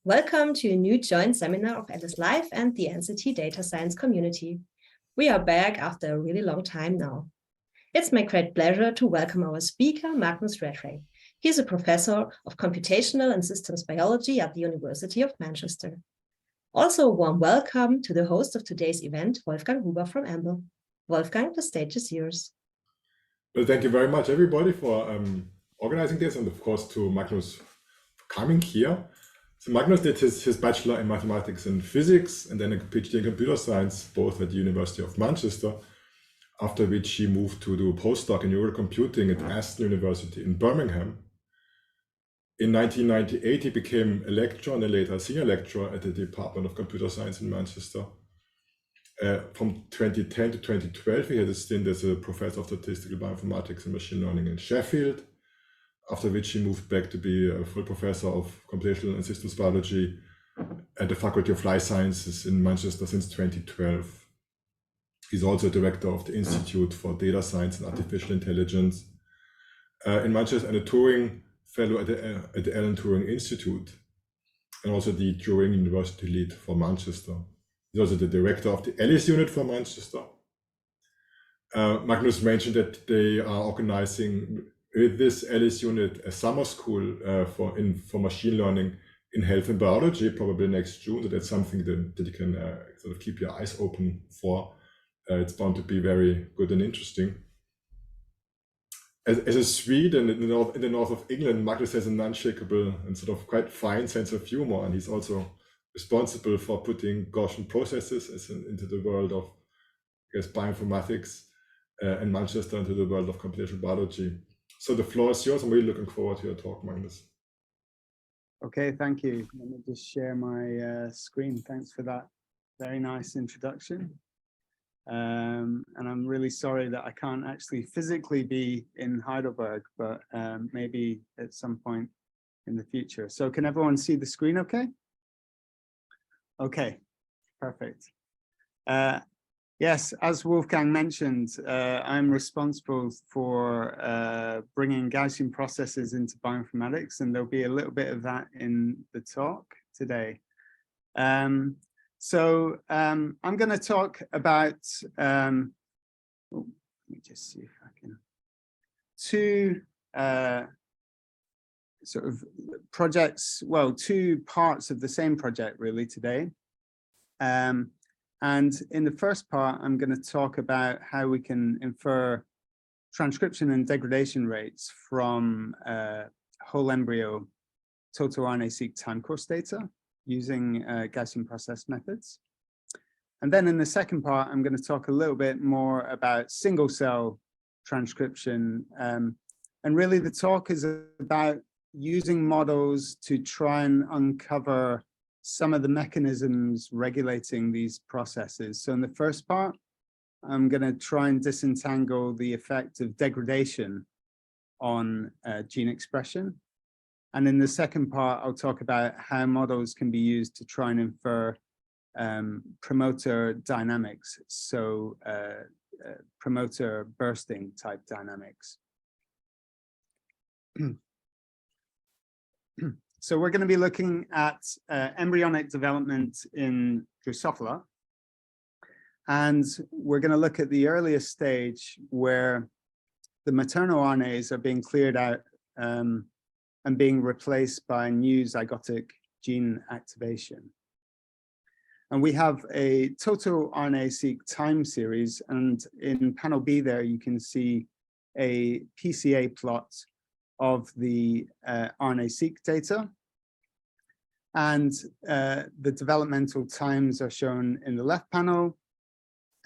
Welcome to a new joint seminar of Atlas Live and the NCT Data Science community. We are back after a really long time now. It's my great pleasure to welcome our speaker, Magnus Rattray. He's a professor of computational and systems biology at the University of Manchester. Also, a warm welcome to the host of today's event, Wolfgang Huber from EMBL. Wolfgang, the stage is yours. Well, thank you very much, everybody, for organizing this, and of course to Magnus for coming here. So Magnus did his bachelor in mathematics and physics, and then a PhD in computer science, both at the University of Manchester, after which he moved to do a postdoc in neural computing at Aston University in Birmingham. In 1998, he became a lecturer and then later a senior lecturer at the Department of Computer Science in Manchester. From 2010 to 2012, he had a stint as a professor of statistical bioinformatics and machine learning in Sheffield, after which he moved back to be a full professor of computational and systems biology at the Faculty of Life Sciences in Manchester since 2012. He's also director of the Institute for Data Science and Artificial Intelligence in Manchester, and a Turing Fellow at the Alan Turing Institute, and also the Turing University Lead for Manchester. He's also the director of the Alice Unit for Manchester. Magnus mentioned that they are organizing with this Alice Unit a summer school for machine learning in health and biology, probably next June. So that's something that you can sort of keep your eyes open for. It's bound to be very good and interesting. As a Swede and in the north of England, Magnus has an unshakable and sort of quite fine sense of humor, and he's also responsible for putting Gaussian processes into the world of, I guess, bioinformatics, and Manchester into the world of computational biology. So the floor is yours. I'm really looking forward to your talk, Magnus. Okay, thank you. Let me just share my screen. Thanks for that very nice introduction. And I'm really sorry that I can't actually physically be in Heidelberg, but maybe at some point in the future. So can everyone see the screen okay? Okay, perfect. Yes, as Wolfgang mentioned, I'm responsible for bringing Gaussian processes into bioinformatics, and there'll be a little bit of that in the talk today. So I'm going to talk about, let me just see if I can, two sort of projects, well, two parts of the same project really today. And in the first part, I'm going to talk about how we can infer transcription and degradation rates from whole embryo total RNA-Seq time course data using Gaussian process methods. And then in the second part, I'm going to talk a little bit more about single cell transcription. And really the talk is about using models to try and uncover some of the mechanisms regulating these processes. So in the first part, I'm going to try and disentangle the effect of degradation on gene expression. And in the second part, I'll talk about how models can be used to try and infer promoter dynamics, so promoter bursting type dynamics. So we're going to be looking at embryonic development in Drosophila. And we're going to look at the earliest stage where the maternal RNAs are being cleared out and being replaced by new zygotic gene activation. And we have a total RNA-Seq time series. And in panel B there, you can see a PCA plot of the RNA-Seq data. And the developmental times are shown in the left panel.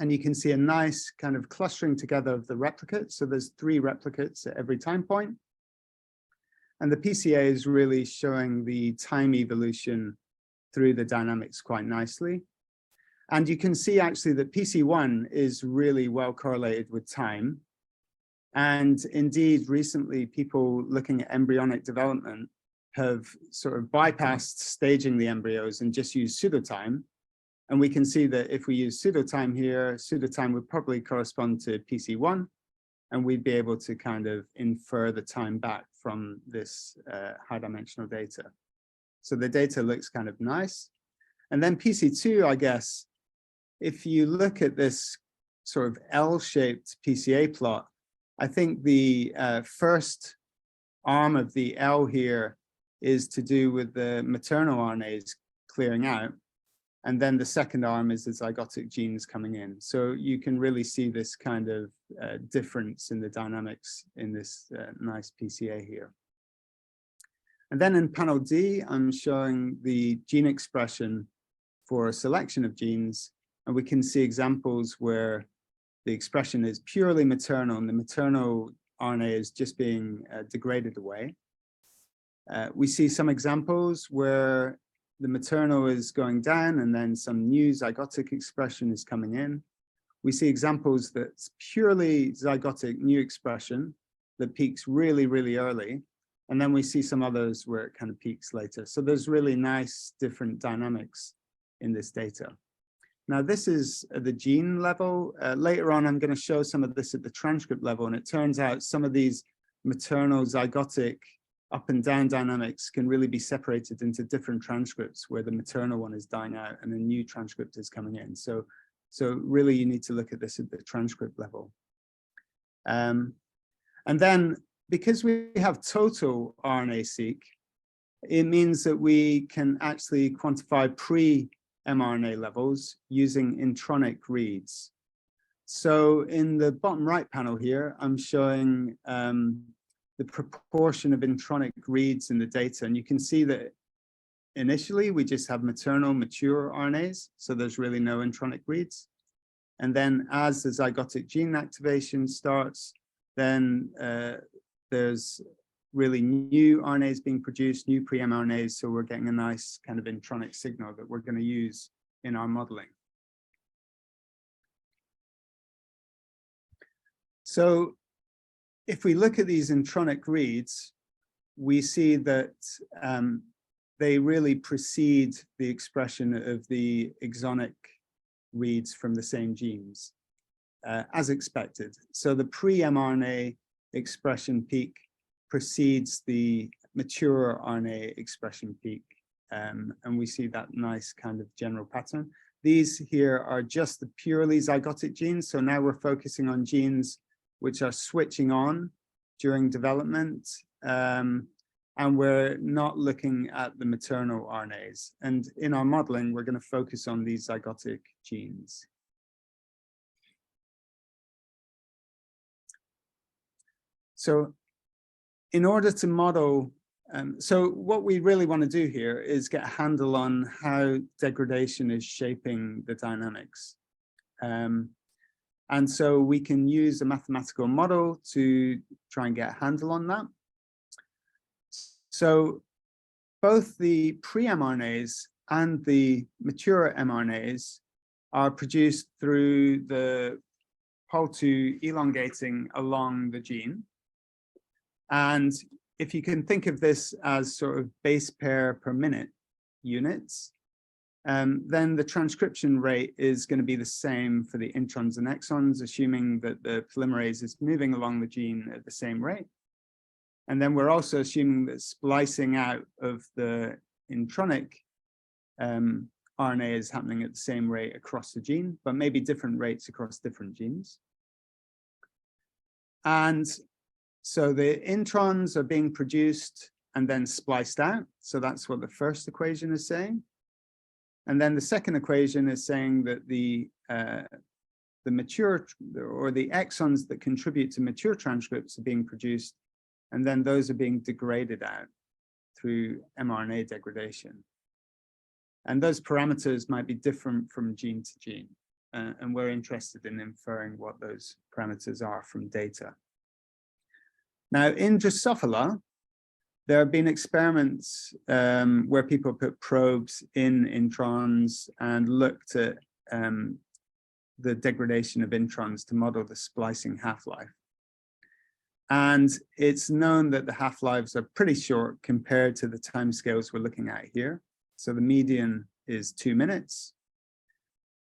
And you can see a nice kind of clustering together of the replicates. So there's 3 replicates at every time point. And the PCA is really showing the time evolution through the dynamics quite nicely. And you can see actually that PC1 is really well correlated with time. And indeed, recently, people looking at embryonic development have sort of bypassed staging the embryos and just used pseudotime. And we can see that if we use pseudotime here, pseudotime would probably correspond to PC1, and we'd be able to kind of infer the time back from this high dimensional data. So the data looks kind of nice. And then PC2, I guess, if you look at this sort of L-shaped PCA plot, I think the first arm of the L here is to do with the maternal RNAs clearing out. And then the second arm is the zygotic genes coming in. So you can really see this kind of difference in the dynamics in this nice PCA here. And then in panel D, I'm showing the gene expression for a selection of genes. And we can see examples where the expression is purely maternal and the maternal RNA is just being degraded away. We see some examples where the maternal is going down and then some new zygotic expression is coming in. We see examples that's purely zygotic new expression that peaks really, really early. And then we see some others where it kind of peaks later. So there's really nice different dynamics in this data. Now, this is at the gene level. Later on, I'm going to show some of this at the transcript level. And it turns out some of these maternal zygotic up and down dynamics can really be separated into different transcripts where the maternal one is dying out and a new transcript is coming in. So really you need to look at this at the transcript level. And then because we have total RNA-Seq, it means that we can actually quantify pre-mRNA levels using intronic reads. So in the bottom right panel here, I'm showing the proportion of intronic reads in the data. And you can see that initially we just have maternal mature RNAs. So there's really no intronic reads. And then as the zygotic gene activation starts, then there's really new RNAs being produced, new pre-mRNAs. So we're getting a nice kind of intronic signal that we're going to use in our modeling. So if we look at these intronic reads, we see that they really precede the expression of the exonic reads from the same genes, as expected. So the pre-mRNA expression peak precedes the mature RNA expression peak, and we see that nice kind of general pattern. These here are just the purely zygotic genes. So now we're focusing on genes which are switching on during development, and we're not looking at the maternal RNAs. And in our modeling, we're going to focus on these zygotic genes. So in order to model, so what we really want to do here is get a handle on how degradation is shaping the dynamics. And so we can use a mathematical model to try and get a handle on that. So both the pre-mRNAs and the mature mRNAs are produced through the Pol2 elongating along the gene. And if you can think of this as sort of base pair per minute units, then the transcription rate is going to be the same for the introns and exons, assuming that the polymerase is moving along the gene at the same rate. And then we're also assuming that splicing out of the intronic RNA is happening at the same rate across the gene, but maybe different rates across different genes. And so the introns are being produced and then spliced out. So that's what the first equation is saying. And then the second equation is saying that the mature or the exons that contribute to mature transcripts are being produced, and then those are being degraded out through mRNA degradation. And those parameters might be different from gene to gene. And we're interested in inferring what those parameters are from data. Now, in Drosophila, there have been experiments where people put probes in introns and looked at the degradation of introns to model the splicing half-life. And it's known that the half-lives are pretty short compared to the timescales we're looking at here. So the median is 2 minutes.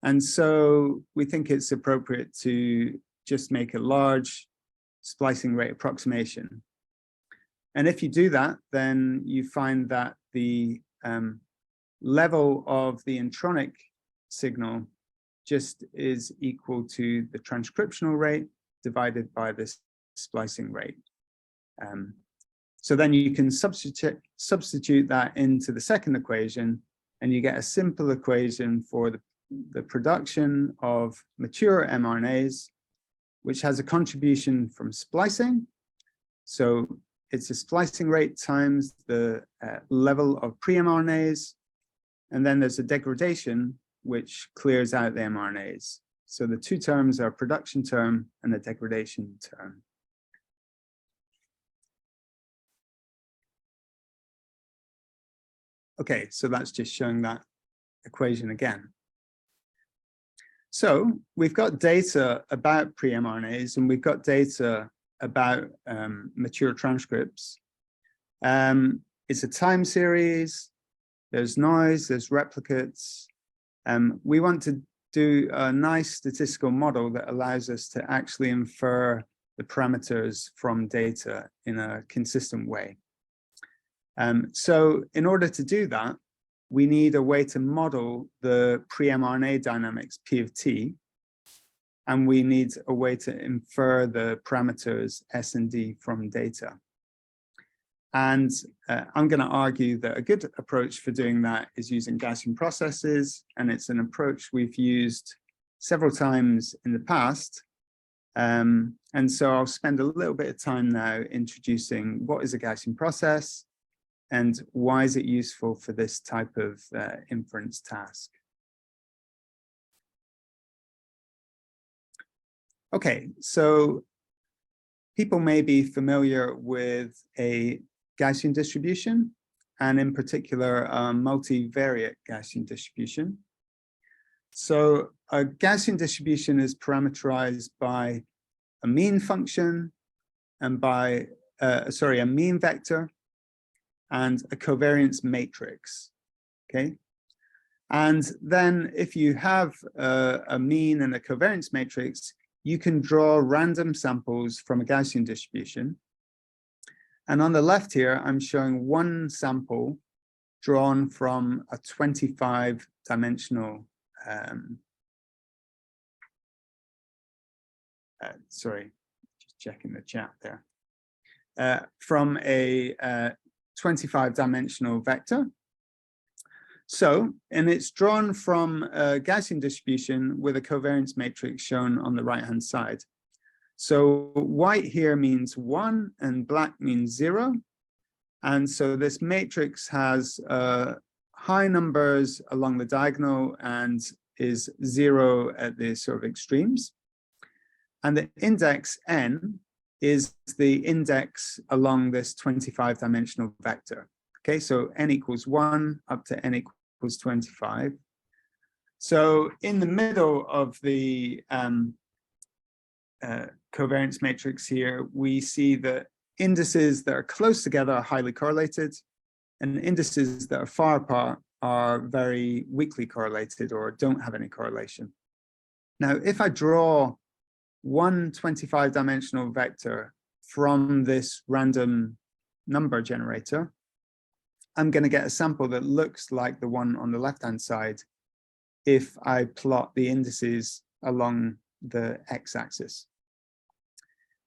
And so we think it's appropriate to just make a large splicing rate approximation. And if you do that, then you find that the level of the intronic signal just is equal to the transcriptional rate divided by this splicing rate. So then you can substitute that into the second equation, and you get a simple equation for the production of mature mRNAs, which has a contribution from splicing. So it's a splicing rate times the level of pre-mRNAs, and then there's a degradation, which clears out the mRNAs. So the two terms are production term and the degradation term. Okay, so that's just showing that equation again. So we've got data about pre-mRNAs, and we've got data about mature transcripts. It's a time series, there's noise, there's replicates. We want to do a nice statistical model that allows us to actually infer the parameters from data in a consistent way. So in order to do that, we need a way to model the pre-mRNA dynamics P of T, and we need a way to infer the parameters S and D from data. And I'm going to argue that a good approach for doing that is using Gaussian processes, and it's an approach we've used several times in the past. And so I'll spend a little bit of time now introducing what is a Gaussian process and why is it useful for this type of inference task. Okay, so people may be familiar with a Gaussian distribution, and in particular, a multivariate Gaussian distribution. So a Gaussian distribution is parameterized by a mean function and by, a mean vector and a covariance matrix, okay? And then if you have a mean and a covariance matrix, you can draw random samples from a Gaussian distribution. And on the left here, I'm showing one sample drawn from a 25-dimensional, sorry, just checking the chat there, from a 25-dimensional vector. So, and it's drawn from a Gaussian distribution with a covariance matrix shown on the right-hand side. So white here means 1 and black means 0. And so this matrix has high numbers along the diagonal and is 0 at the sort of extremes. And the index n is the index along this 25-dimensional vector. Okay, so n equals 1 up to n equals 25. So in the middle of the covariance matrix here, we see that indices that are close together are highly correlated, and indices that are far apart are very weakly correlated or don't have any correlation. Now, if I draw one 25-dimensional vector from this random number generator, I'm going to get a sample that looks like the one on the left-hand side if I plot the indices along the x-axis.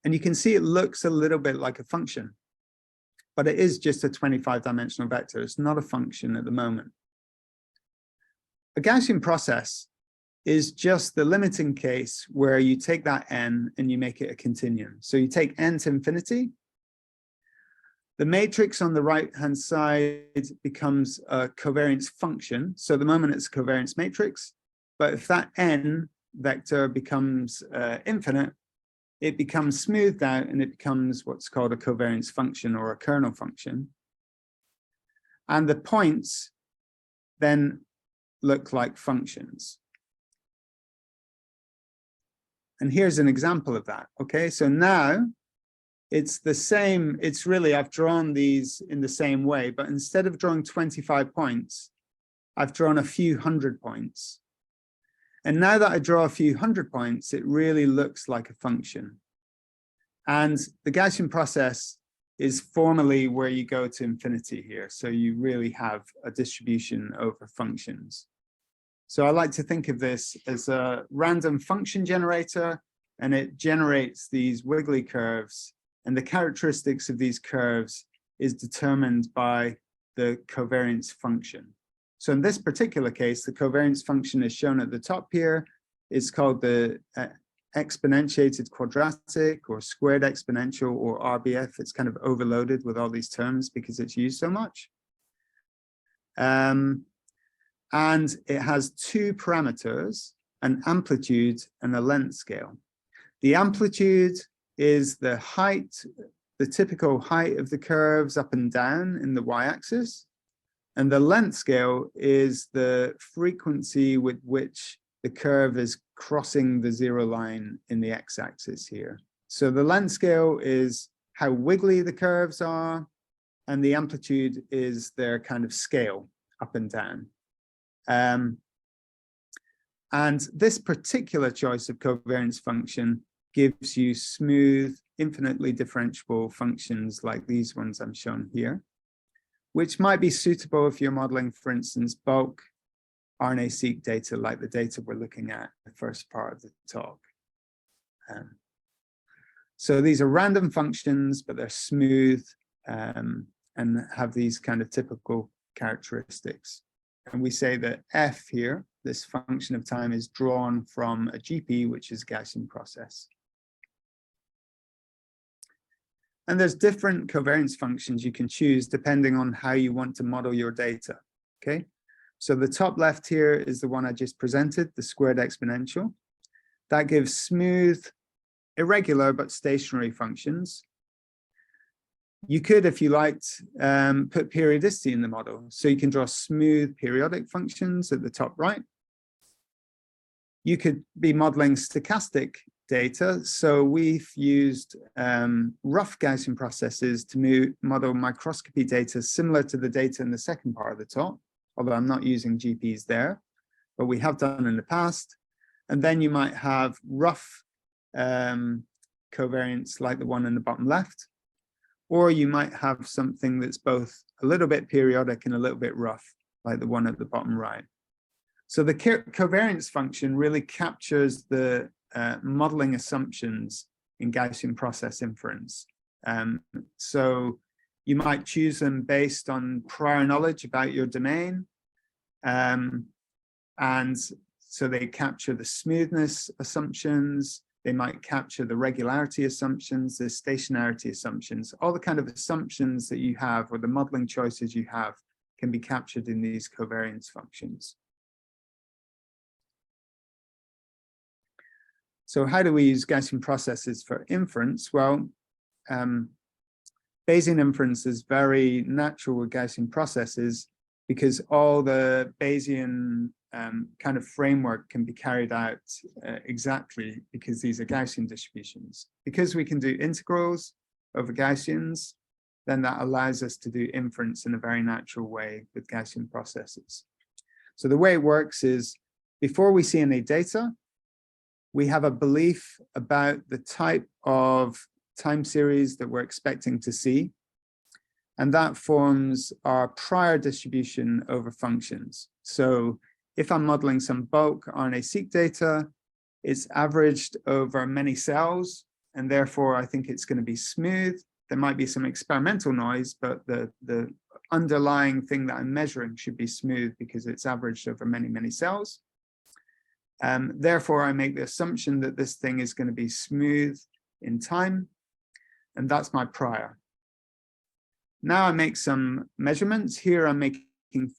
And you can see it looks a little bit like a function, but it is just a 25-dimensional vector. It's not a function at the moment. A Gaussian process is just the limiting case where you take that n and you make it a continuum. So you take n to infinity. The matrix on the right-hand side becomes a covariance function. So at the moment it's a covariance matrix, but if that n vector becomes infinite, it becomes smoothed out and it becomes what's called a covariance function or a kernel function. And the points then look like functions. And here's an example of that. Okay, so now it's the same. It's really, I've drawn these in the same way, but instead of drawing 25 points, I've drawn a few hundred points. And now that I draw a few hundred points, it really looks like a function. And the Gaussian process is formally where you go to infinity here. So you really have a distribution over functions. So I like to think of this as a random function generator, and it generates these wiggly curves, and the characteristics of these curves is determined by the covariance function. So in this particular case, the covariance function is shown at the top here. It's called the exponentiated quadratic or squared exponential or RBF. It's kind of overloaded with all these terms because it's used so much. And it has two parameters, an amplitude and a length scale. The amplitude is the height, the typical height of the curves up and down in the y-axis. And the length scale is the frequency with which the curve is crossing the zero line in the x-axis here. So the length scale is how wiggly the curves are, and the amplitude is their kind of scale up and down. And this particular choice of covariance function gives you smooth, infinitely differentiable functions like these ones I'm showing here, which might be suitable if you're modeling, for instance, bulk RNA-Seq data, like the data we're looking at in the first part of the talk. So these are random functions, but they're smooth and have these kind of typical characteristics. And we say that f here, this function of time, is drawn from a GP, which is a Gaussian process. And there's different covariance functions you can choose depending on how you want to model your data, okay? So the top left here is the one I just presented, the squared exponential. That gives smooth, irregular, but stationary functions. You could, if you liked, put periodicity in the model. So you can draw smooth periodic functions at the top right. You could be modeling stochastic data. So we've used rough Gaussian processes to model microscopy data similar to the data in the second part of the talk, although I'm not using GPs there, but we have done in the past. And then you might have rough covariance like the one in the bottom left, or you might have something that's both a little bit periodic and a little bit rough, like the one at the bottom right. So the covariance function really captures the modeling assumptions in Gaussian process inference. So you might choose them based on prior knowledge about your domain. And so they capture the smoothness assumptions. They might capture the regularity assumptions, the stationarity assumptions, all the kind of assumptions that you have or the modeling choices you have can be captured in these covariance functions. So how do we use Gaussian processes for inference? Well, Bayesian inference is very natural with Gaussian processes because all the Bayesian kind of framework can be carried out exactly because these are Gaussian distributions. Because we can do integrals over Gaussians, then that allows us to do inference in a very natural way with Gaussian processes. So the way it works is before we see any data, we have a belief about the type of time series that we're expecting to see. And that forms our prior distribution over functions. So if I'm modeling some bulk RNA-Seq data, it's averaged over many cells, and therefore I think it's going to be smooth. There might be some experimental noise, but the underlying thing that I'm measuring should be smooth because it's averaged over many, many cells. Therefore, I make the assumption that this thing is going to be smooth in time, and that's my prior. Now I make some measurements. Here I'm making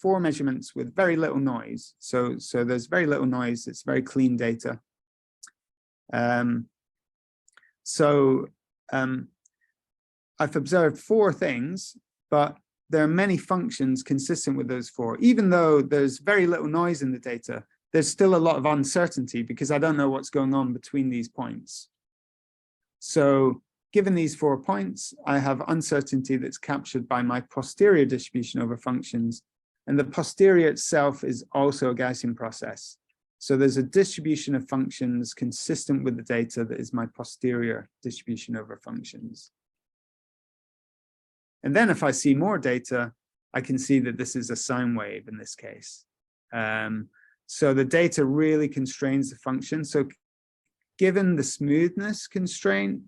4 measurements with very little noise. So there's very little noise. It's very clean data. I've observed 4 things, but there are many functions consistent with those 4. Even though there's very little noise in the data, there's still a lot of uncertainty because I don't know what's going on between these points. So given these 4 points, I have uncertainty that's captured by my posterior distribution over functions. And the posterior itself is also a Gaussian process. So there's a distribution of functions consistent with the data that is my posterior distribution over functions. And then if I see more data, I can see that this is a sine wave in this case. So the data really constrains the function. So given the smoothness constraint,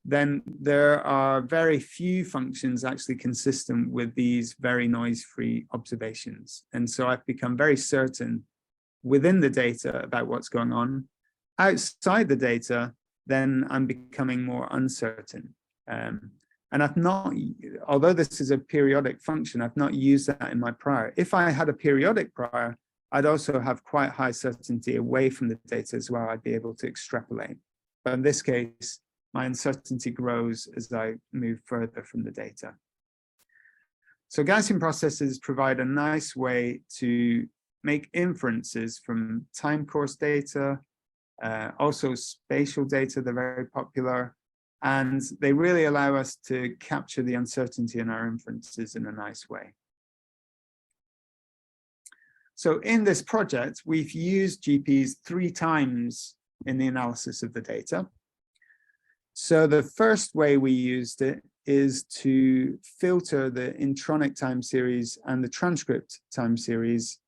then there are very few functions actually consistent with these very noise-free observations. And so I've become very certain within the data about what's going on. Outside the data, then I'm becoming more uncertain. And I've not, although this is a periodic function, I've not used that in my prior. If I had a periodic prior, I'd also have quite high certainty away from the data as well. I'd be able to extrapolate. But in this case, my uncertainty grows as I move further from the data. So Gaussian processes provide a nice way to make inferences from time course data, also spatial data, they're very popular, and they really allow us to capture the uncertainty in our inferences in a nice way. So in this project, we've used GPs 3 times in the analysis of the data. So the first way we used it is to filter the intronic time series and the transcript time series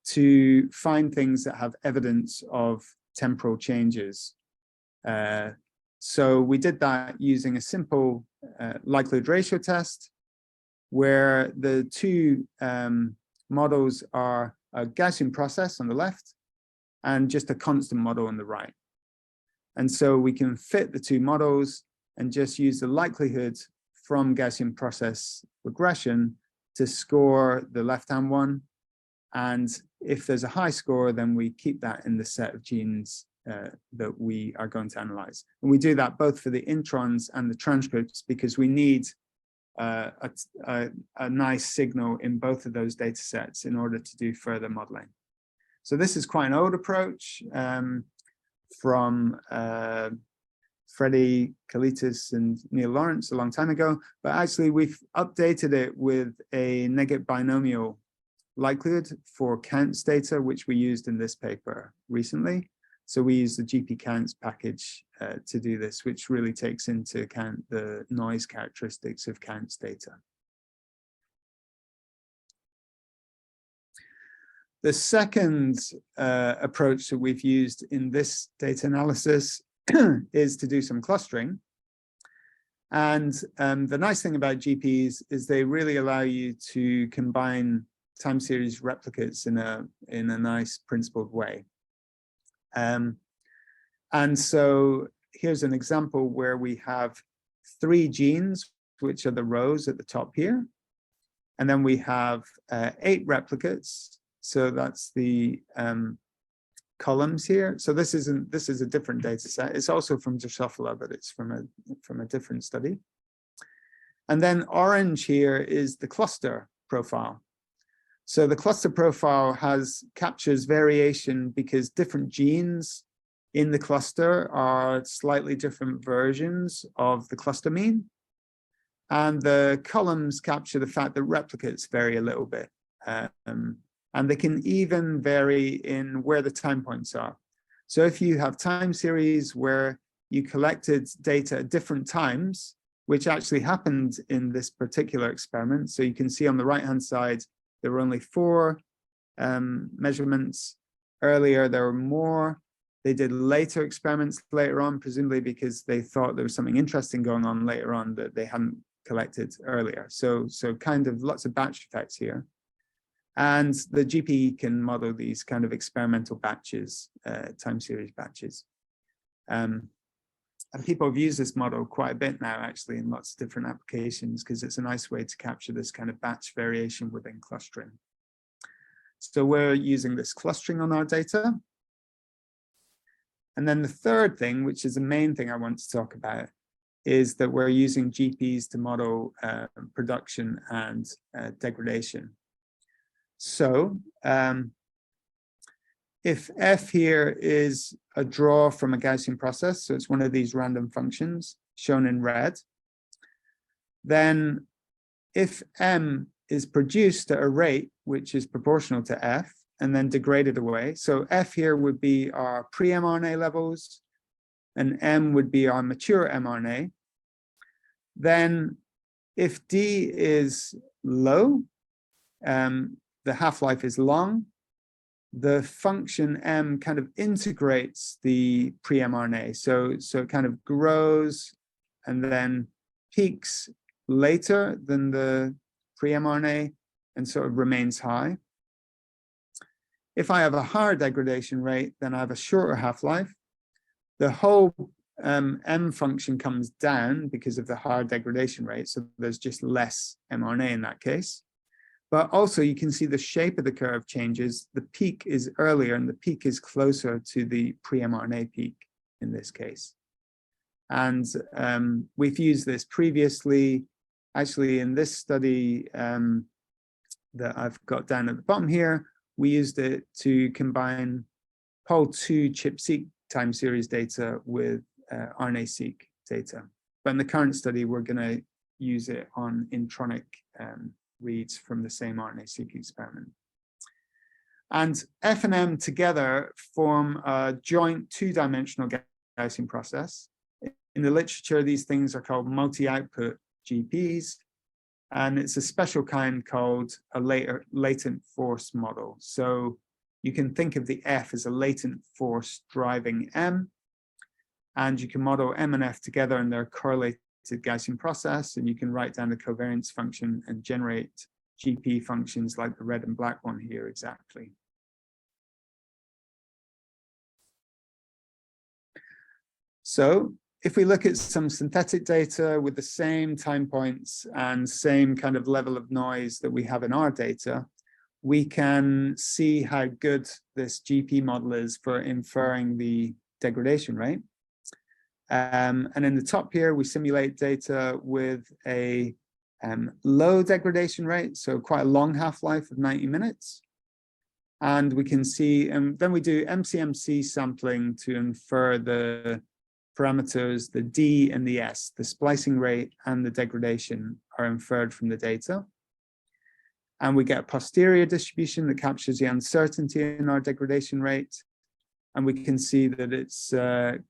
to find things that have evidence of temporal changes. So we did that using a simple likelihood ratio test, where the 2 models are a Gaussian process on the left and just a constant model on the right. And so we can fit the 2 models and just use the likelihood from Gaussian process regression to score the left-hand one. And if there's a high score, then we keep that in the set of genes that we are going to analyze. And we do that both for the introns and the transcripts because we need a nice signal in both of those data sets in order to do further modeling. So this is quite an old approach from Freddie Kalitis and Neil Lawrence a long time ago, but actually we've updated it with a negative binomial likelihood for counts data, which we used in this paper recently. So we use the GP counts package to do this, which really takes into account the noise characteristics of counts data. The second approach that we've used in this data analysis is to do some clustering. And the nice thing about GPs is they really allow you to combine time series replicates in a nice principled way. And so here's an example where we have 3 genes, which are the rows at the top here. And then we have 8 replicates. So that's the columns here. So this is a different data set. It's also from Drosophila, but it's from a different study. And then orange here is the cluster profile. So the cluster profile captures variation because different genes in the cluster are slightly different versions of the cluster mean. And the columns capture the fact that replicates vary a little bit. And they can even vary in where the time points are. So if you have time series where you collected data at different times, which actually happened in this particular experiment. So you can see on the right-hand side, there were only 4 measurements. Earlier, there were more. They did later experiments later on, presumably because they thought there was something interesting going on later on that they hadn't collected earlier. So kind of lots of batch effects here. And the GP can model these kind of experimental batches, time series batches. And people have used this model quite a bit now, actually, in lots of different applications, because it's a nice way to capture this kind of batch variation within clustering. So we're using this clustering on our data. And then the third thing, which is the main thing I want to talk about, is that we're using GPs to model production and degradation. So if f here is a draw from a Gaussian process, so it's one of these random functions shown in red, then if m is produced at a rate which is proportional to f and then degraded away, so f here would be our pre-mRNA levels and m would be our mature mRNA, then If D is low, the half-life is long, the function M kind of integrates the pre-mRNA. So it kind of grows and then peaks later than the pre-mRNA and sort of remains high. If I have a higher degradation rate, then I have a shorter half-life. The whole M function comes down because of the higher degradation rate. So there's just less mRNA in that case. But also you can see the shape of the curve changes. The peak is earlier and the peak is closer to the pre-mRNA peak in this case. And we've used this previously. Actually, in this study that I've got down at the bottom here, we used it to combine POL2 ChIP-seq time series data with RNA-Seq data. But in the current study, we're going to use it on intronic reads from the same RNA-Seq experiment. And F and M together form a joint two-dimensional Gaussian process. In the literature, these things are called multi-output GPs, and it's a special kind called a latent force model. So you can think of the F as a latent force driving M, and you can model M and F together in their correlated Gaussian process, and you can write down the covariance function and generate GP functions like the red and black one here exactly. So if we look at some synthetic data with the same time points and same kind of level of noise that we have in our data, we can see how good this GP model is for inferring the degradation rate. And in the top here, we simulate data with a low degradation rate, so quite a long half-life of 90 minutes. And we can see, and then we do MCMC sampling to infer the parameters, the D and the S, the splicing rate and the degradation are inferred from the data. And we get a posterior distribution that captures the uncertainty in our degradation rate. And we can see that it's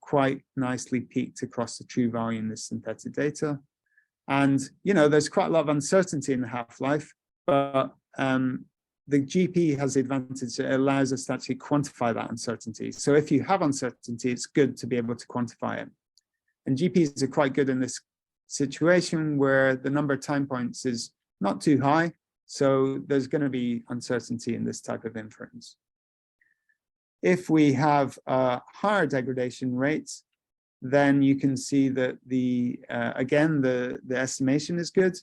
quite nicely peaked across the true value in this synthetic data. And, you know, there's quite a lot of uncertainty in the half-life, but the GP has the advantage that it allows us to actually quantify that uncertainty. So if you have uncertainty, it's good to be able to quantify it. And GPs are quite good in this situation where the number of time points is not too high. So there's going to be uncertainty in this type of inference. If we have a higher degradation rates, then you can see that again, the estimation is good.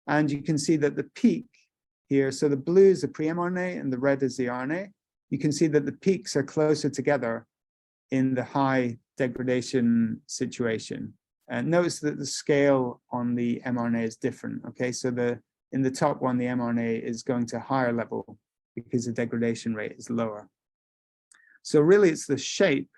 And you can see that the peak here, so the blue is the pre-mRNA and the red is the RNA. You can see that the peaks are closer together in the high degradation situation. And notice that the scale on the mRNA is different. Okay, so in the top one, the mRNA is going to a higher level because the degradation rate is lower. So really, it's the shape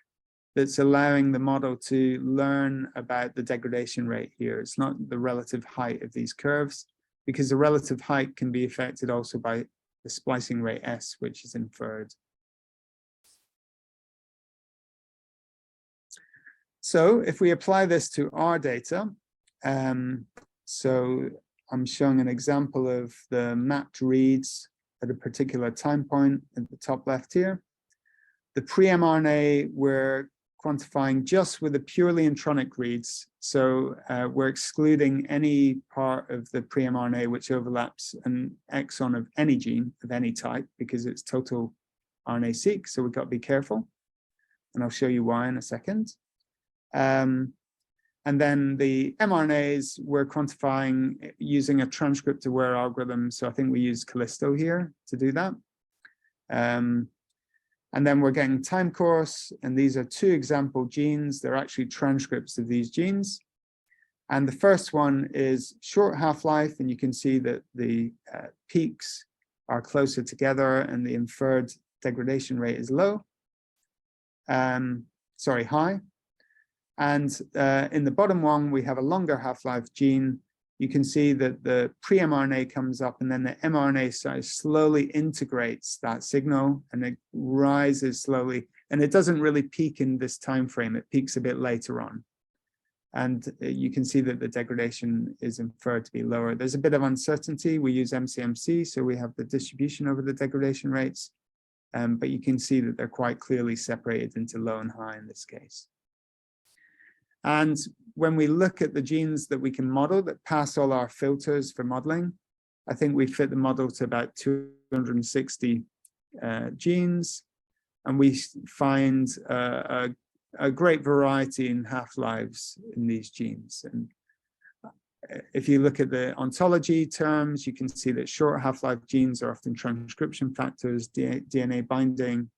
that's allowing the model to learn about the degradation rate here. It's not the relative height of these curves, because the relative height can be affected also by the splicing rate S, which is inferred. So if we apply this to our data, so I'm showing an example of the mapped reads at a particular time point at the top left here. The pre-mRNA we're quantifying just with the purely intronic reads. So we're excluding any part of the pre-mRNA which overlaps an exon of any gene of any type because it's total RNA-Seq. So we've got to be careful. And I'll show you why in a second. And then the mRNAs we're quantifying using a transcript-aware algorithm. So I think we use Callisto here to do that. And then we're getting time course, and these are two example genes. They're actually transcripts of these genes. And the first one is short half-life, and you can see that the peaks are closer together and the inferred degradation rate is low. High. And in the bottom one, we have a longer half-life gene. You can see that the pre-mRNA comes up and then the mRNA slowly integrates that signal and it rises slowly. And it doesn't really peak in this time frame. It peaks a bit later on. And you can see that the degradation is inferred to be lower. There's a bit of uncertainty. We use MCMC, so we have the distribution over the degradation rates. But you can see that they're quite clearly separated into low and high in this case. And when we look at the genes that we can model that pass all our filters for modeling, I think we fit the model to about 260 genes. And we find a great variety in half-lives in these genes. And if you look at the ontology terms, you can see that short half-life genes are often transcription factors, DNA binding,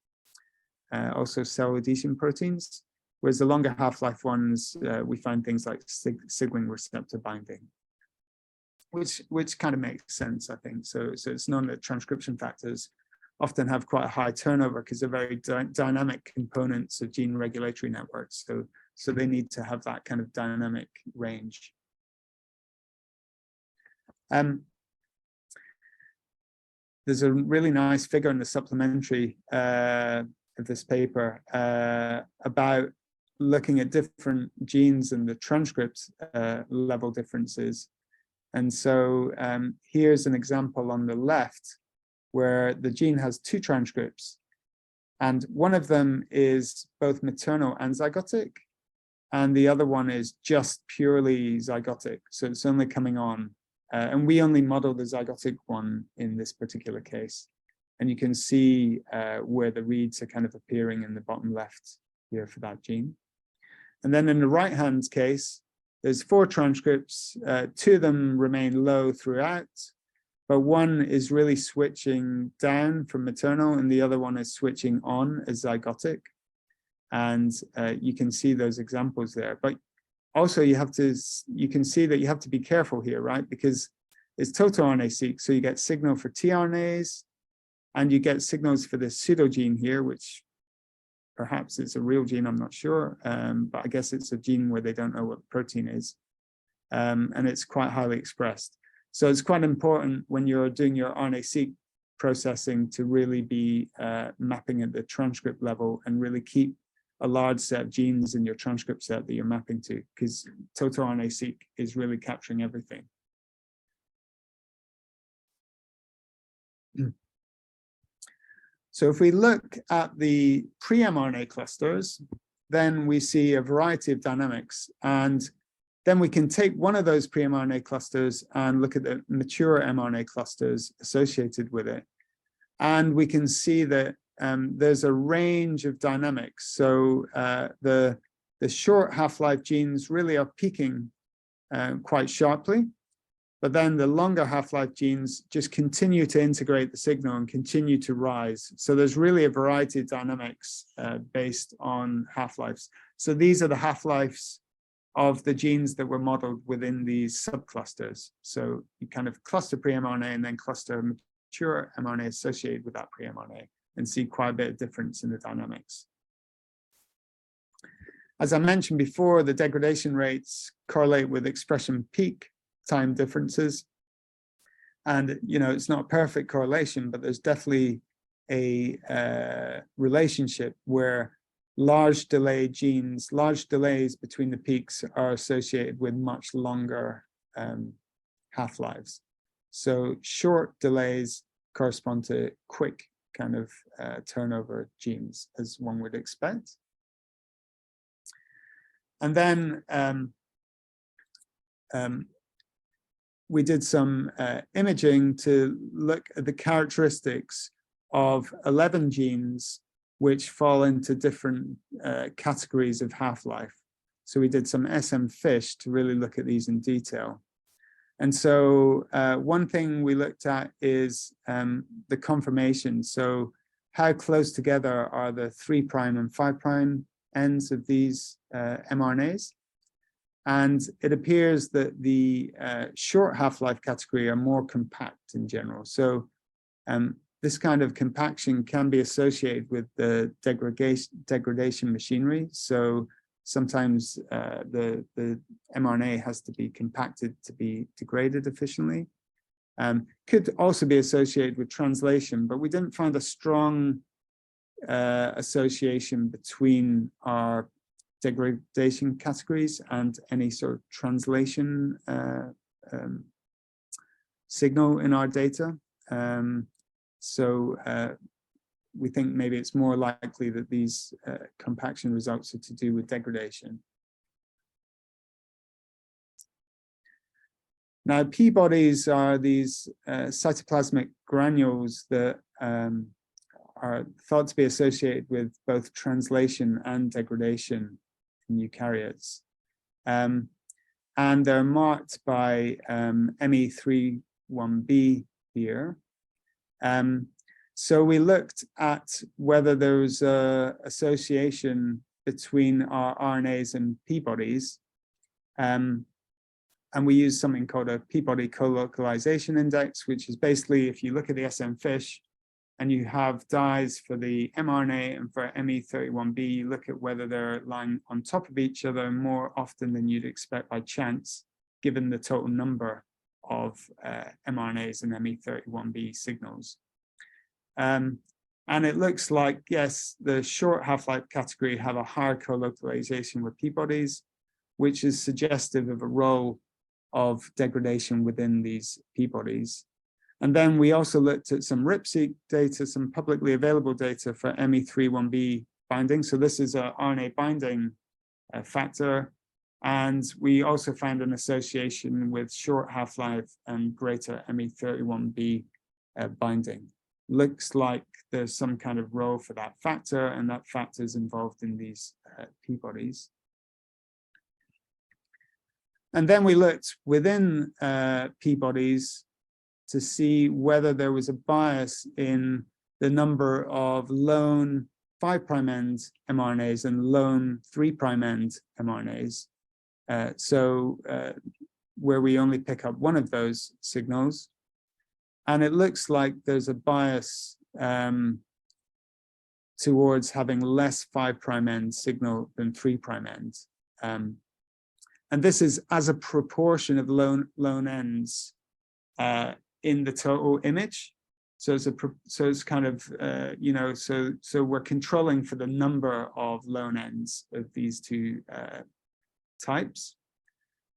also cell adhesion proteins, whereas the longer half-life ones, we find things like signaling receptor binding, which kind of makes sense, I think. So it's known that transcription factors often have quite a high turnover because they're very dynamic components of gene regulatory networks. So they need to have that kind of dynamic range. There's a really nice figure in the supplementary of this paper about looking at different genes and the transcript level differences. And so here's an example on the left where the gene has two transcripts, and one of them is both maternal and zygotic, and the other one is just purely zygotic, so it's only coming on. And we only model the zygotic one in this particular case. And you can see where the reads are kind of appearing in the bottom left here for that gene. And then in the right-hand case, there's 4 transcripts, 2 of them remain low throughout, but one is really switching down from maternal and the other one is switching on as zygotic. And you can see those examples there. But also you can see that you have to be careful here, right? Because it's total RNA-Seq, so you get signal for tRNAs and you get signals for this pseudogene here, which perhaps it's a real gene, I'm not sure, but I guess it's a gene where they don't know what the protein is. And it's quite highly expressed. So it's quite important when you're doing your RNA-Seq processing to really be mapping at the transcript level and really keep a large set of genes in your transcript set that you're mapping to, because total RNA-Seq is really capturing everything. So if we look at the pre-mRNA clusters, then we see a variety of dynamics. And then we can take one of those pre-mRNA clusters and look at the mature mRNA clusters associated with it. And we can see that there's a range of dynamics. So the short half-life genes really are peaking quite sharply. But then the longer half-life genes just continue to integrate the signal and continue to rise. So there's really a variety of dynamics based on half-lives. So these are the half-lives of the genes that were modeled within these subclusters. So you kind of cluster pre-mRNA and then cluster mature mRNA associated with that pre-mRNA and see quite a bit of difference in the dynamics. As I mentioned before, the degradation rates correlate with expression peak time differences. And, you know, it's not a perfect correlation, but there's definitely a relationship where large delay genes, large delays between the peaks are associated with much longer half-lives. So short delays correspond to quick kind of turnover genes, as one would expect. And then we did some imaging to look at the characteristics of 11 genes which fall into different categories of half-life. So we did some SM fish to really look at these in detail. And so one thing we looked at is the conformation. So how close together are the 3' and 5' ends of these mRNAs? And it appears that the short half-life category are more compact in general. So this kind of compaction can be associated with the degradation machinery. So sometimes the mRNA has to be compacted to be degraded efficiently. Could also be associated with translation, but we didn't find a strong association between our degradation categories and any sort of translation signal in our data. We think maybe it's more likely that these compaction results are to do with degradation. Now, P-bodies are these cytoplasmic granules that are thought to be associated with both translation and degradation in eukaryotes. And they're marked by ME31B here. So we looked at whether there was an association between our RNAs and P-bodies. And we use something called a P-body colocalization index, which is basically if you look at the SM fish and you have dyes for the mRNA and for ME31B, you look at whether they're lying on top of each other more often than you'd expect by chance, given the total number of mRNAs and ME31B signals. And it looks like, yes, the short half-life category have a higher colocalization with P-bodies, which is suggestive of a role of degradation within these P-bodies. And then we also looked at some RIP-seq data, some publicly available data for ME31B binding. So this is an RNA binding factor. And we also found an association with short half-life and greater ME31B binding. Looks like there's some kind of role for that factor, and that factor is involved in these P-bodies. And then we looked within P-bodies to see whether there was a bias in the number of lone 5' end mRNAs and lone 3' end mRNAs. Where we only pick up one of those signals. And it looks like there's a bias towards having less 5' end signal than 3' end. And this is as a proportion of lone ends in the total image. So it's kind of, so we're controlling for the number of lone ends of these two types.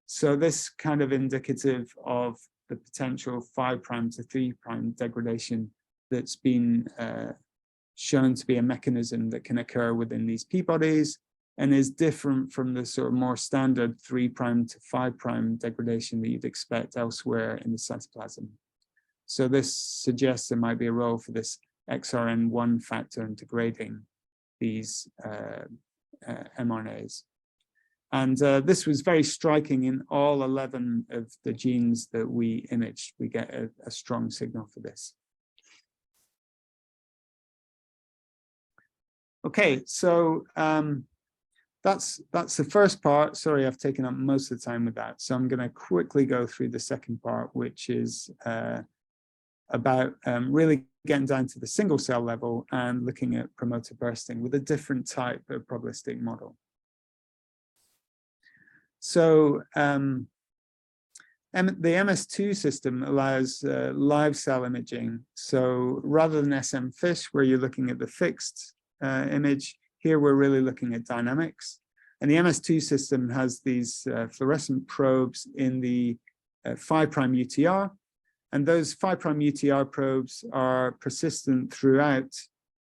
So this kind of indicative of the potential 5' to 3' degradation that's been shown to be a mechanism that can occur within these P-bodies and is different from the sort of more standard 3' to 5' degradation that you'd expect elsewhere in the cytoplasm. So this suggests there might be a role for this XRN1 factor in degrading these mRNAs. And this was very striking in all 11 of the genes that we imaged. We get a strong signal for this. Okay, so that's the first part. Sorry, I've taken up most of the time with that. So I'm going to quickly go through the second part, which is about really getting down to the single cell level and looking at promoter bursting with a different type of probabilistic model. So the MS2 system allows live cell imaging. So rather than SM fish, where you're looking at the fixed image, here we're really looking at dynamics. And the MS2 system has these fluorescent probes in the 5' UTR. And those 5' UTR probes are persistent throughout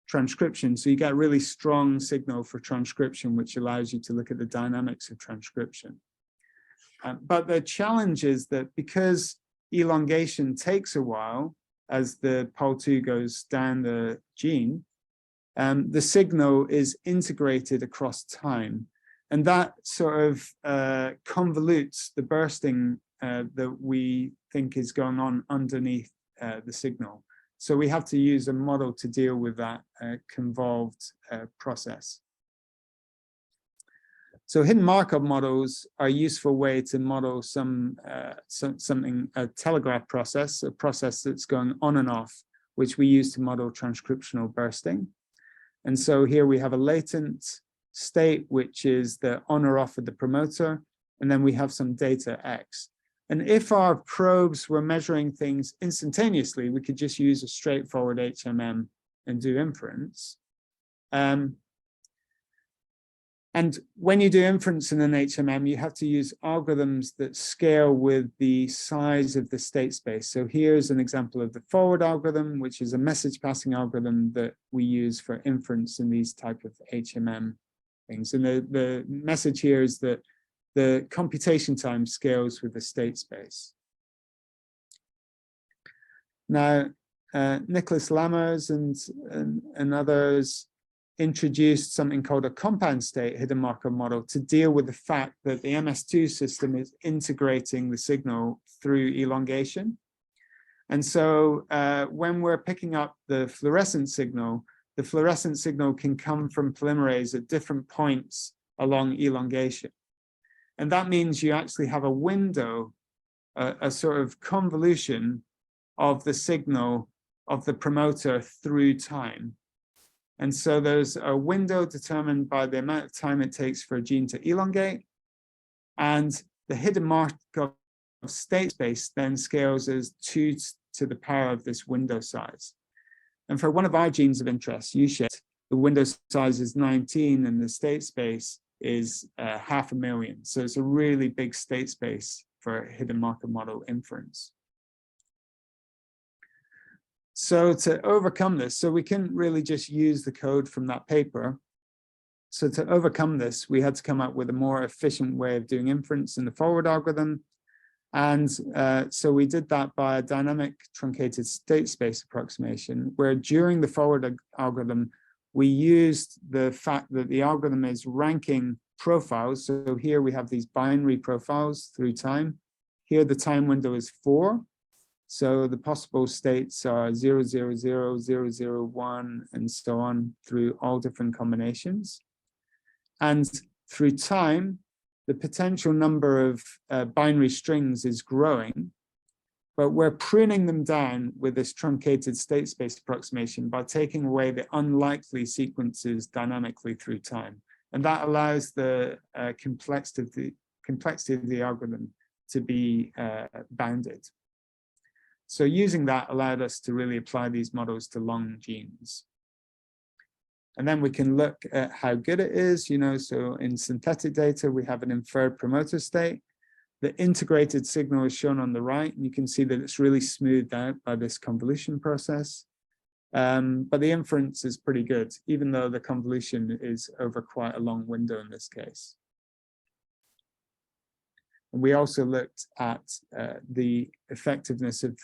transcription. So you get a really strong signal for transcription, which allows you to look at the dynamics of transcription. But the challenge is that because elongation takes a while as the pol2 goes down the gene, the signal is integrated across time. And that sort of convolutes the bursting that we think is going on underneath the signal. So we have to use a model to deal with that convolved process. So hidden Markov models are a useful way to model a telegraph process, a process that's going on and off, which we use to model transcriptional bursting. And so here we have a latent state, which is the on or off of the promoter, and then we have some data X. And if our probes were measuring things instantaneously, we could just use a straightforward HMM and do inference. And when you do inference in an HMM, you have to use algorithms that scale with the size of the state space. So here's an example of the forward algorithm, which is a message passing algorithm that we use for inference in these type of HMM things. And the message here is that the computation time scales with the state space. Now, Nicholas Lammers and others introduced something called a compound state hidden Markov model to deal with the fact that the MS2 system is integrating the signal through elongation. And so when we're picking up the fluorescent signal can come from polymerase at different points along elongation. And that means you actually have a window, a sort of convolution of the signal of the promoter through time. And so there's a window determined by the amount of time it takes for a gene to elongate. And the hidden Markov state space then scales as 2 to the power of this window size. And for one of our genes of interest, U-shaped, the window size is 19 and the state space is 500,000. So it's a really big state space for hidden Markov model inference. So to overcome this, so we couldn't really just use the code from that paper. So to overcome this, we had to come up with a more efficient way of doing inference in the forward algorithm. And so we did that by a dynamic truncated state space approximation, where during the forward algorithm, we used the fact that the algorithm is ranking profiles. So here we have these binary profiles through time. Here the time window is 4. So the possible states are 0, 0, 0, 0, 0, 1, and so on through all different combinations. And through time, the potential number of binary strings is growing, but we're pruning them down with this truncated state space approximation by taking away the unlikely sequences dynamically through time. And that allows the complexity of the algorithm to be bounded. So using that allowed us to really apply these models to long genes. And then we can look at how good it is, so in synthetic data, we have an inferred promoter state. The integrated signal is shown on the right, and you can see that it's really smoothed out by this convolution process. But the inference is pretty good, even though the convolution is over quite a long window in this case. And we also looked at the effectiveness of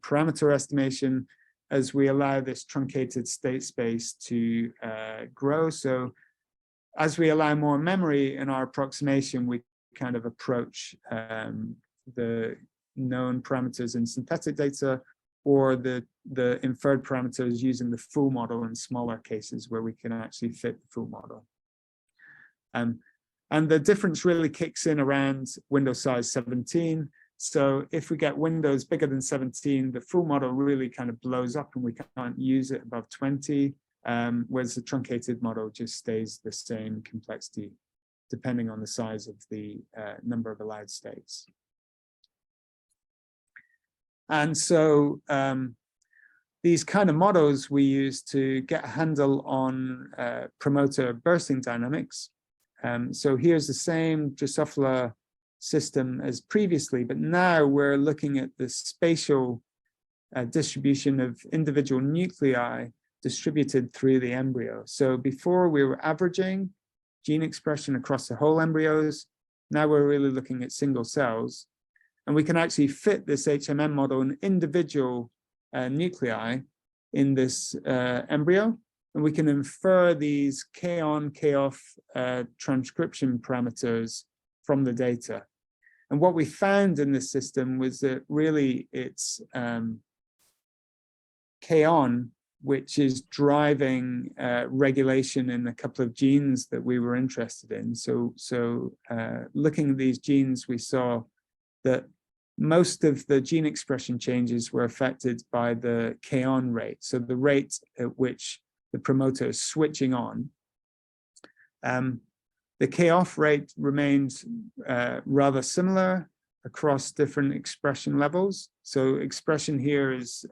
parameter estimation as we allow this truncated state space to grow. So as we allow more memory in our approximation, we kind of approach the known parameters in synthetic data or the inferred parameters using the full model in smaller cases where we can actually fit the full model. And the difference really kicks in around window size 17. So if we get windows bigger than 17, the full model really kind of blows up and we can't use it above 20, whereas the truncated model just stays the same complexity depending on the size of the number of allowed states. And so these kind of models we use to get a handle on promoter bursting dynamics. So here's the same Drosophila system as previously, but now we're looking at the spatial distribution of individual nuclei distributed through the embryo. So before we were averaging gene expression across the whole embryos, now we're really looking at single cells, and we can actually fit this HMM model in individual nuclei in this embryo, and we can infer these K-on, K-off transcription parameters from the data. And what we found in this system was that really it's K-on, which is driving regulation in a couple of genes that we were interested in. So looking at these genes, we saw that most of the gene expression changes were affected by the K-on rate, so the rate at which the promoter is switching on. The K-off rate remains rather similar across different expression levels. So expression here is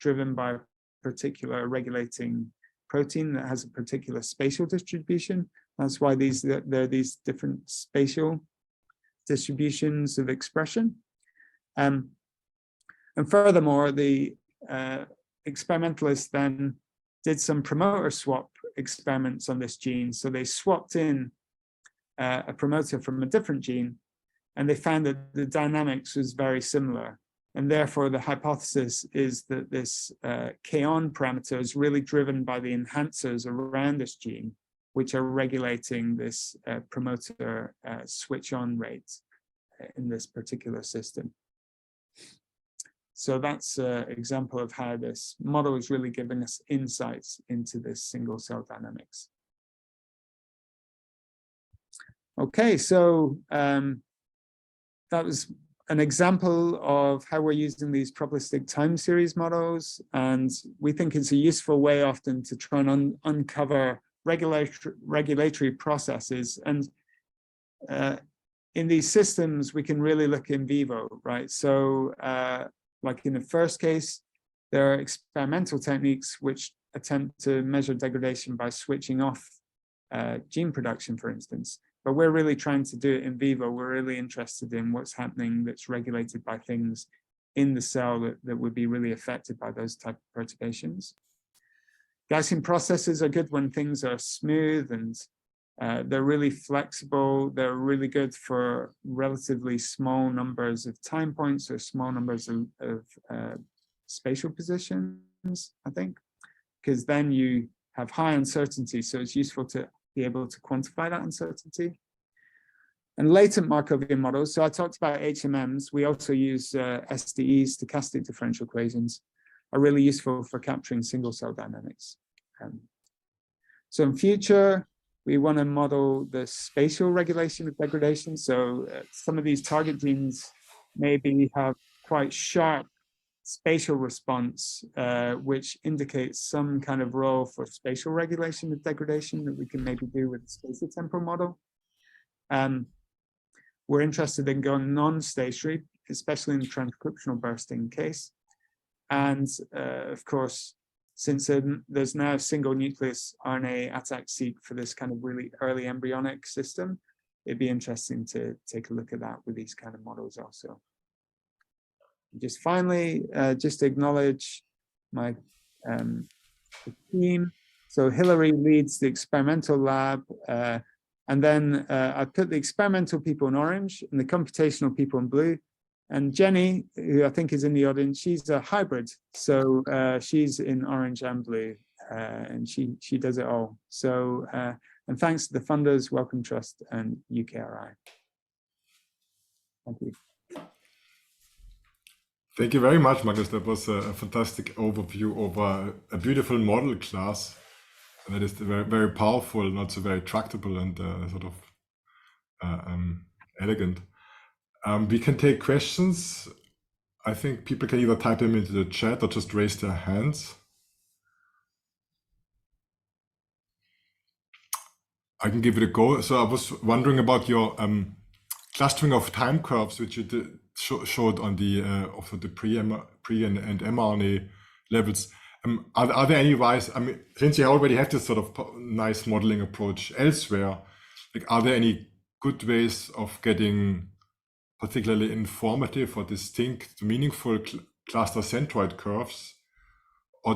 driven by a particular regulating protein that has a particular spatial distribution, That's why there are these different spatial distributions of expression. And furthermore, the experimentalists then did some promoter swap experiments on this gene. So they swapped in a promoter from a different gene, and they found that the dynamics was very similar. And therefore, the hypothesis is that this k-on parameter is really driven by the enhancers around this gene, which are regulating this promoter switch-on rate in this particular system. So that's an example of how this model is really giving us insights into this single cell dynamics. Okay, so that was an example of how we're using these probabilistic time series models, and we think it's a useful way often to try and uncover regulatory processes. And in these systems, we can really look in vivo, right? So like in the first case, there are experimental techniques which attempt to measure degradation by switching off gene production, for instance. But we're really trying to do it in vivo. We're really interested in what's happening that's regulated by things in the cell that would be really affected by those type of perturbations. Gaussian processes are good when things are smooth and they're really flexible. They're really good for relatively small numbers of time points or small numbers of spatial positions, I think, because then you have high uncertainty. So it's useful to be able to quantify that uncertainty. And latent Markovian models, so I talked about HMMs, we also use SDEs, stochastic differential equations, are really useful for capturing single cell dynamics. So in future, we want to model the spatial regulation of degradation. So some of these target genes maybe have quite sharp spatial response, which indicates some kind of role for spatial regulation of degradation that we can maybe do with the spatiotemporal model. We're interested in going non-stationary, especially in the transcriptional bursting case. And of course, since there's now a single nucleus RNA attack-seq for this kind of really early embryonic system, it'd be interesting to take a look at that with these kind of models also. Just finally, just to acknowledge my team. So Hillary leads the experimental lab, and then I put the experimental people in orange and the computational people in blue. And Jenny, who I think is in the audience, she's a hybrid. So she's in orange and blue, and she does it all. So, and thanks to the funders, Wellcome Trust and UKRI. Thank you. Thank you very much, Magnus. That was a fantastic overview over a beautiful model class. And that is very, very powerful, not so very tractable and sort of elegant. We can take questions. I think people can either type them into the chat or just raise their hands. I can give it a go. So I was wondering about your clustering of time curves, which you showed on the of the pre and mRNA levels. Are there any ways? I mean, since you already have this sort of nice modeling approach elsewhere, like, are there any good ways of getting particularly informative or distinct, meaningful cluster centroid curves? Or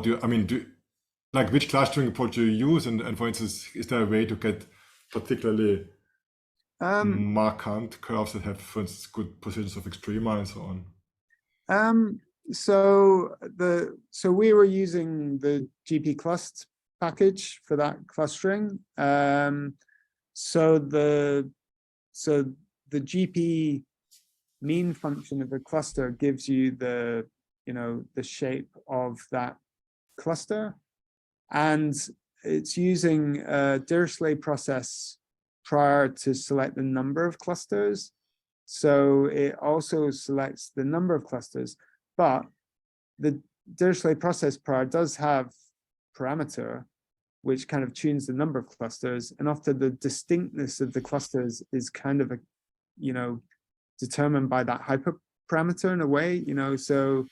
like, which clustering approach do you use? And for instance, is there a way to get particularly markant curves that have, for instance, good positions of extrema and so on? So we were using the gpclust package for that clustering. So the gp mean function of a cluster gives you the shape of that cluster, and it's using a Dirichlet process prior to select the number of clusters. So it also selects the number of clusters, but the Dirichlet process prior does have parameter which kind of tunes the number of clusters, and often the distinctness of the clusters is kind of determined by that hyperparameter in a way, so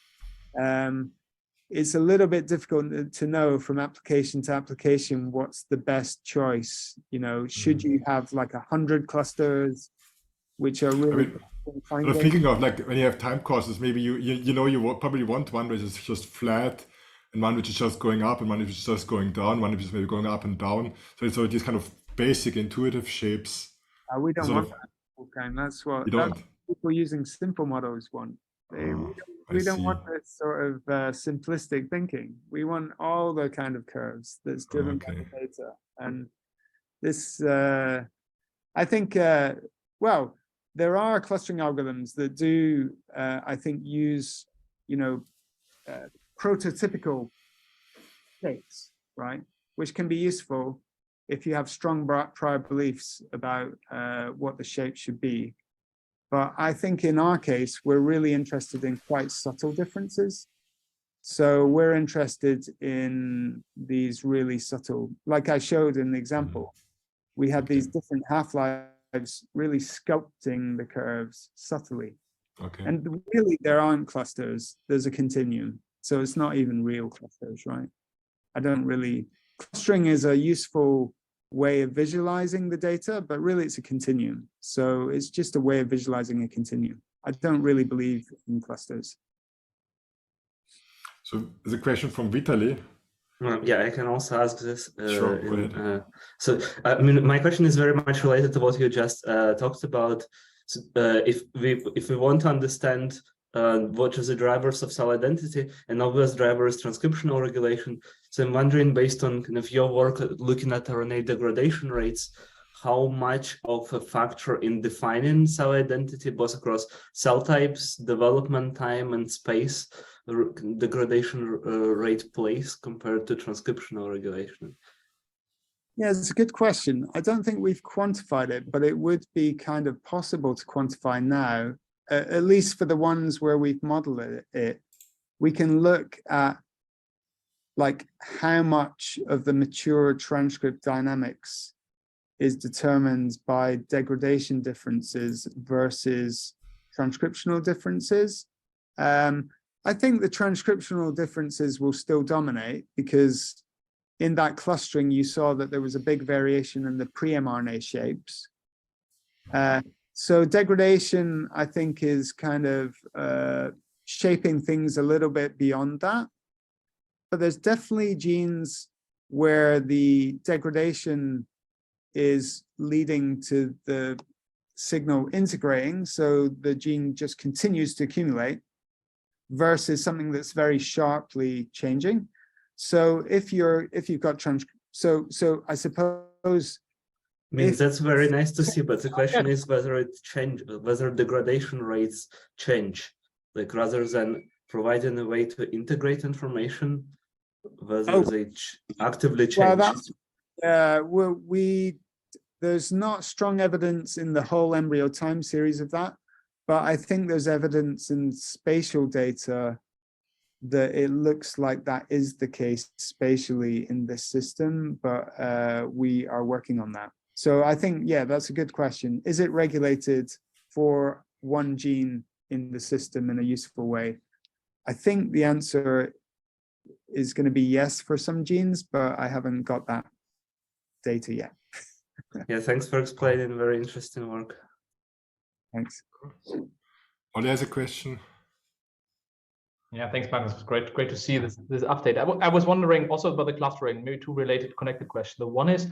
it's a little bit difficult to know from application to application what's the best choice. You know, should you have like 100 clusters, which are really thinking of like when you have time courses, maybe you probably want one which is just flat, and one which is just going up, and one which is just going down, one which is maybe going up and down. So these kind of basic intuitive shapes. We don't want that. Okay, and that's what people using simple models want. We don't want this sort of simplistic thinking. We want all the kind of curves that's driven by the data. And this, I think, well, there are clustering algorithms that do, I think, use, you know, prototypical shapes, right? Which can be useful if you have strong prior beliefs about what the shape should be. But I think in our case, we're really interested in quite subtle differences. So we're interested in these really subtle, like I showed in the example, we had these different half-lives really sculpting the curves subtly. And really there aren't clusters, there's a continuum. So it's not even real clusters, right? I don't really, clustering is a useful way of visualizing the data, but really it's a continuum. So it's just a way of visualizing a continuum. I don't really believe in clusters. So the question from Vitaly. Yeah, I can also ask this. Sure, go ahead. So, I mean, my question is very much related to what you just talked about. So, if we want to understand what is the drivers of cell identity, and obvious driver is transcriptional regulation. So I'm wondering, based on kind of your work looking at RNA degradation rates, how much of a factor in defining cell identity, both across cell types, development time, and space, degradation rate plays compared to transcriptional regulation? Yeah, it's a good question. I don't think we've quantified it, but it would be kind of possible to quantify now, at least for the ones where we've modeled it. We can look at like how much of the mature transcript dynamics is determined by degradation differences versus transcriptional differences. I think the transcriptional differences will still dominate, because in that clustering, you saw that there was a big variation in the pre-mRNA shapes. So degradation, I think, is kind of shaping things a little bit beyond that. But there's definitely genes where the degradation is leading to the signal integrating, so the gene just continues to accumulate, versus something that's very sharply changing. So if you've got so I suppose. I mean, that's very nice to see, but the question is whether it whether degradation rates change, like rather than providing a way to integrate information, whether they actively change. Well, there's not strong evidence in the whole embryo time series of that, but I think there's evidence in spatial data that it looks like that is the case spatially in this system, but we are working on that. So I think, yeah, that's a good question. Is it regulated for one gene in the system in a useful way? I think the answer is going to be yes for some genes, but I haven't got that data yet. Yeah, thanks for explaining. Very interesting work. Thanks. Ollie has a question. Yeah, thanks, Magnus. It's great to see this update. I was wondering also about the clustering, maybe two related connected questions. The one is,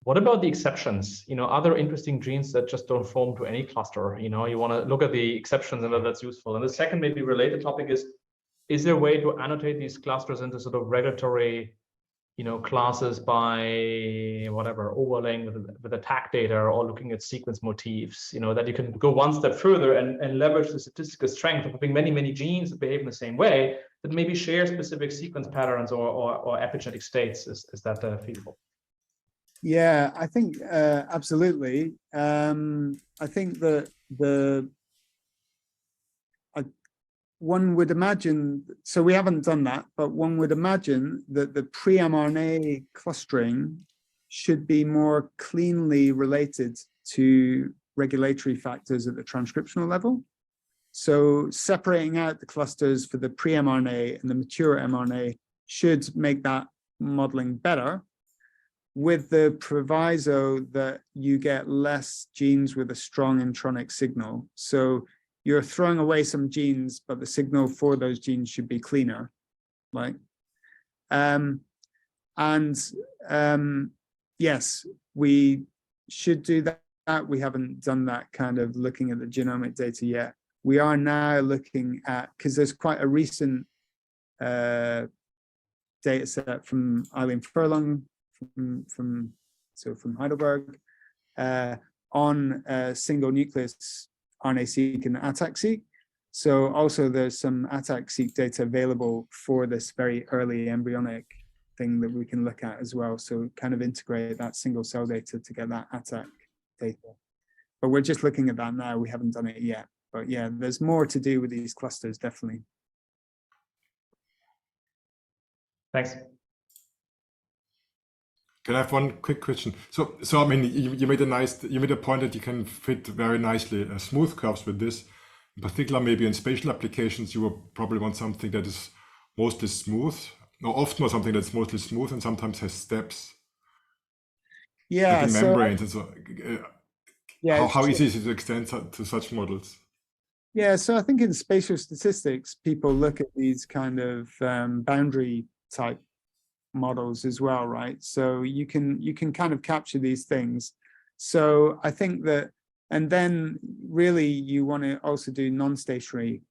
what about the exceptions? You know, are there interesting genes that just don't form to any cluster? You know, you want to look at the exceptions and whether that's useful. And the second maybe related topic is there a way to annotate these clusters into sort of regulatory, you know, classes by whatever, overlaying with the tag data or looking at sequence motifs, you know, that you can go one step further and leverage the statistical strength of having many genes that behave in the same way that maybe share specific sequence patterns or epigenetic states? Is that feasible? Yeah, I think absolutely. I think that one would imagine, so we haven't done that, but one would imagine that the pre-mRNA clustering should be more cleanly related to regulatory factors at the transcriptional level. So separating out the clusters for the pre-mRNA and the mature mRNA should make that modeling better, with the proviso that you get less genes with a strong intronic signal. So you're throwing away some genes, but the signal for those genes should be cleaner, right? Yes, we should do that. We haven't done that kind of looking at the genomic data yet. We are now looking at, because there's quite a recent data set from Eileen Furlong from Heidelberg on single nucleus RNA-Seq and ATAC-Seq. So also there's some ATAC-Seq data available for this very early embryonic thing that we can look at as well. So kind of integrate that single cell data to get that ATAC data. But we're just looking at that now. We haven't done it yet. But yeah, there's more to do with these clusters, definitely. Thanks. Can I have one quick question? So I mean, you made a point that you can fit very nicely smooth curves with this. In particular, maybe in spatial applications, you will probably want something that is mostly smooth, or often something that's mostly smooth and sometimes has steps. Yeah, like membranes and so. Yeah, how easy is it to extend to such models? Yeah, so I think in spatial statistics, people look at these kind of boundary type models as well, right? So you can kind of capture these things. So I think that, and then really you want to also do non-stationary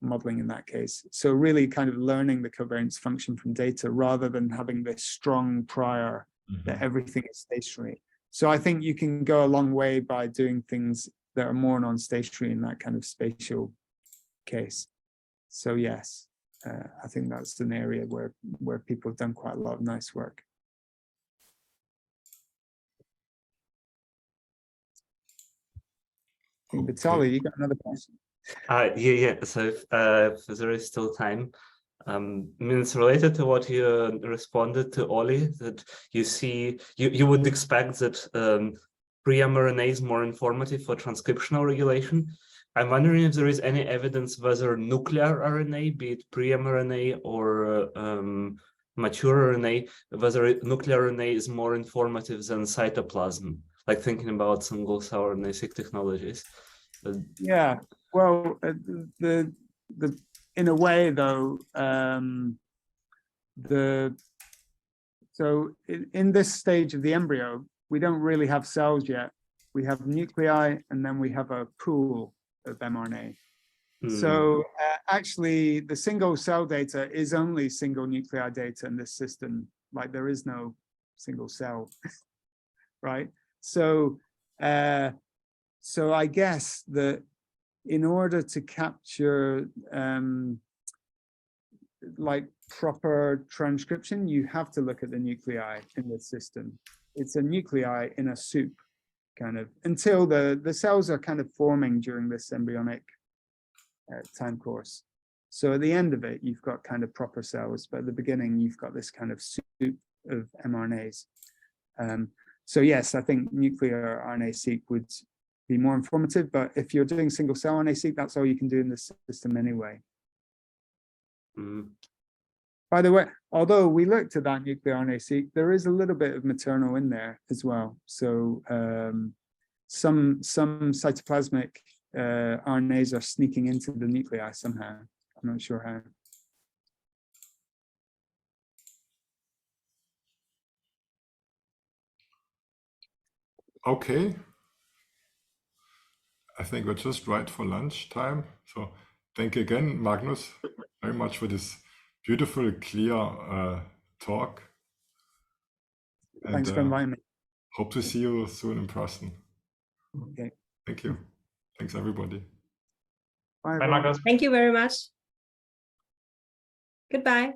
modeling in that case. So really kind of learning the covariance function from data rather than having this strong prior that everything is stationary. So I think you can go a long way by doing things that are more non-stationary in that kind of spatial case. So yes, I think that's an area where people have done quite a lot of nice work. Okay. Vitaly, you got another question? Yeah. So if there is still time, I mean, it's related to what you responded to Ollie, that you see, you would expect that pre-mRNA is more informative for transcriptional regulation. I'm wondering if there is any evidence whether nuclear RNA, be it pre-mRNA or mature RNA, whether nuclear RNA is more informative than cytoplasm, like thinking about single cell RNA-Seq technologies. Yeah, well, in a way though, so in this stage of the embryo, we don't really have cells yet. We have nuclei, and then we have a pool of mRNA. So actually, the single cell data is only single nuclei data in this system. Like there is no single cell, right? So, so I guess that in order to capture like proper transcription, you have to look at the nuclei in the system. It's a nuclei in a soup, kind of, until the cells are kind of forming during this embryonic time course. So at the end of it, you've got kind of proper cells, but at the beginning, you've got this kind of soup of mRNAs. So yes, I think nuclear RNA-Seq would be more informative, but if you're doing single cell RNA-Seq, that's all you can do in this system anyway. By the way, although we looked at that nuclear RNA-Seq, there is a little bit of maternal in there as well. So some cytoplasmic RNAs are sneaking into the nuclei somehow. I'm not sure how. Okay. I think we're just right for lunch time. So thank you again, Magnus, very much for this beautiful, clear talk. And, thanks for inviting me. Hope to see you soon in person. Okay. Thank you. Thanks, everybody. Bye, Bye, Magnus. Thank you very much. Goodbye.